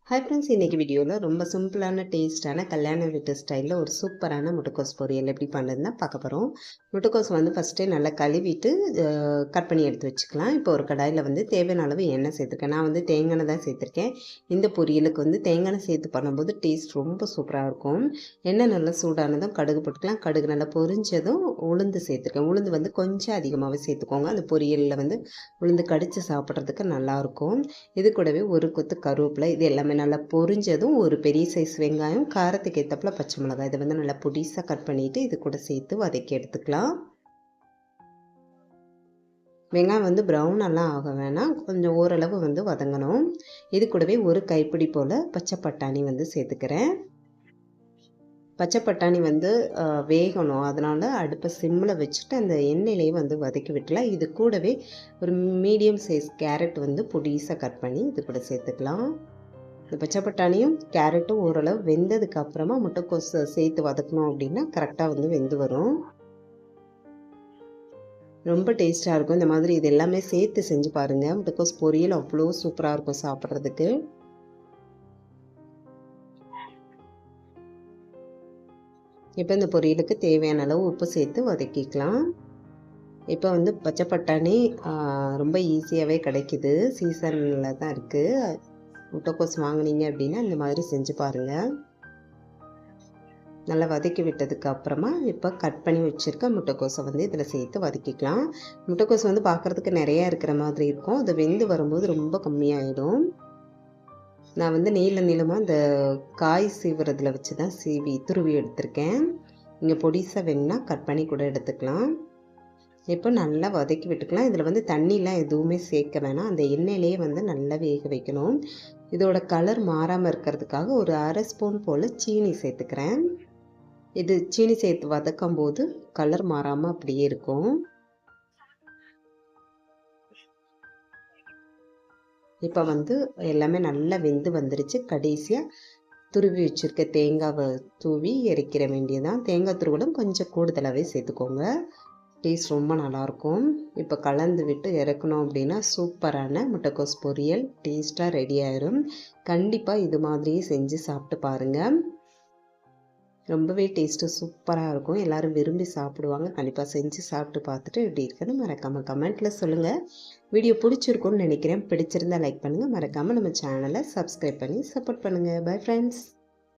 Hi friends, இன்றைக்கி வீடியோவில் ரொம்ப சிம்பிளான டேஸ்ட்டான கல்யாண வீட்டு ஸ்டைலில் ஒரு சூப்பரான முட்டைக்கோஸ் பொரியல் எப்படி பண்ணுறதுன்னு பார்க்க போகிறோம். முட்டைக்கோஸ் கழுவிட்டு நல்லா கழுவிட்டு கட் பண்ணி எடுத்து வச்சுக்கலாம். இப்போ ஒரு கடாயில் தேவையான அளவு எண்ணெய் சேர்த்துருக்கேன். நான் தேங்காய் தான் சேர்த்துருக்கேன். இந்த பொரியலுக்கு தேங்காய் சேர்த்து பண்ணும்போது டேஸ்ட் ரொம்ப சூப்பராக இருக்கும். எண்ணெய் நல்லா சூடானதும் கடுகு போட்டுக்கலாம். கடுகு நல்லா பொரிஞ்சதும் உளுந்து சேர்த்துருக்கேன். உளுந்து கொஞ்சம் அதிகமாகவே சேர்த்துக்கோங்க. அந்த பொரியலில் உளுந்து கடித்து சாப்பிட்றதுக்கு நல்லாயிருக்கும். இது கூடவே ஒரு கொத்து கருவேப்பிலை, இது எல்லாமே நல்லா பொரிஞ்சதும் ஒரு பெரிய சைஸ் வெங்காயம், காரத்துக்கு ஏற்றப்பல பச்சை மிளகாய், இதை நல்லா பொடிசாக கட் பண்ணிவிட்டு இது கூட சேர்த்து வதக்கி எடுத்துக்கலாம். வெங்காயம் ப்ரௌன் எல்லாம் ஆக வேணாம், கொஞ்சம் ஓரளவு வதங்கணும். இது கூடவே ஒரு கைப்பிடி போல் பச்சை பட்டாணி சேர்த்துக்கிறேன். பச்சை பட்டாணி வேகணும், அதனால் அடுப்பை சிம்மில் வச்சுட்டு அந்த எண்ணெயிலேயே வதக்கி விட்டுலாம். இது கூடவே ஒரு மீடியம் சைஸ் கேரட் பொடிசாக கட் பண்ணி இது கூட சேர்த்துக்கலாம். இந்த பச்சை பட்டாணியும் கேரட்டும் ஓரளவு வெந்ததுக்கு அப்புறமா முட்டைக்கோஸ் சேர்த்து வதக்கணும் அப்படின்னா கரெக்டாக வெந்து வரும். ரொம்ப டேஸ்ட்டாக இருக்கும். இந்த மாதிரி இது எல்லாமே சேர்த்து செஞ்சு பாருங்கள். முட்டைக்கோஸ் பொரியல் அவ்வளோ சூப்பராக இருக்கும் சாப்பிட்றதுக்கு. இப்போ இந்த பொரியலுக்கு தேவையான அளவு உப்பு சேர்த்து வதக்கிக்கலாம். இப்போ பச்சை பட்டாணி ரொம்ப ஈஸியாகவே கிடைக்கிது, சீசனில் தான் இருக்குது. முட்டைக்கோஸ் வாங்கினீங்க அப்படின்னா இந்த மாதிரி செஞ்சு பாருங்கள். நல்லா வதக்கி விட்டதுக்கு அப்புறமா இப்போ கட் பண்ணி வச்சுருக்க முட்டைக்கோஸை இதில் சேர்த்து வதக்கிக்கலாம். முட்டைக்கோஸ் பார்க்குறதுக்கு நிறையா இருக்கிற மாதிரி இருக்கும், அது வெந்து வரும்போது ரொம்ப கம்மியாயிடும். நான் நீளமாக இந்த காய் சீவுறதுல வச்சு தான் சீவி துருவி எடுத்திருக்கேன். நீங்கள் பொடிசாக வேணுன்னா கட் பண்ணி கூட எடுத்துக்கலாம். இப்போ நல்லா வதக்கி விட்டுக்கலாம். இதில் தண்ணிலாம் எதுவுமே சேர்க்க வேணாம், அந்த எண்ணெயிலேயே நல்லா வேக வைக்கணும். இதோட கலர் மாறாமல் இருக்கிறதுக்காக ஒரு அரை ஸ்பூன் போல் சீனி சேர்த்துக்கிறேன். இது சீனி சேர்த்து வதக்கும் போது கலர் மாறாமல் அப்படியே இருக்கும். இப்போ எல்லாமே நல்லா வெந்து வந்துருச்சு. கடைசியாக துருவி வச்சுருக்க தேங்காவை தூவி இறக்கிற வேண்டியதான். தேங்காய் துருவலும் கொஞ்சம் கூடுதலாகவே சேர்த்துக்கோங்க, டேஸ்ட் ரொம்ப நல்லாயிருக்கும். இப்போ கலந்து விட்டு இறக்கணும் அப்படின்னா சூப்பரான முட்டைக்கோஸ் பொரியல் டேஸ்ட்டாக ரெடி ஆயிரும். கண்டிப்பாக இது மாதிரியே செஞ்சு சாப்பிட்டு பாருங்கள். ரொம்பவே டேஸ்ட்டு சூப்பராக இருக்கும், எல்லோரும் விரும்பி சாப்பிடுவாங்க. கண்டிப்பாக செஞ்சு சாப்பிட்டு பார்த்துட்டு எப்படி இருக்குன்னு மறக்காமல் கமெண்ட்டில் சொல்லுங்கள். வீடியோ பிடிச்சிருக்குன்னு நினைக்கிறேன். பிடிச்சிருந்தால் லைக் பண்ணுங்கள். மறக்காமல் நம்ம சேனலை சப்ஸ்கிரைப் பண்ணி சப்போர்ட் பண்ணுங்கள். Bye friends.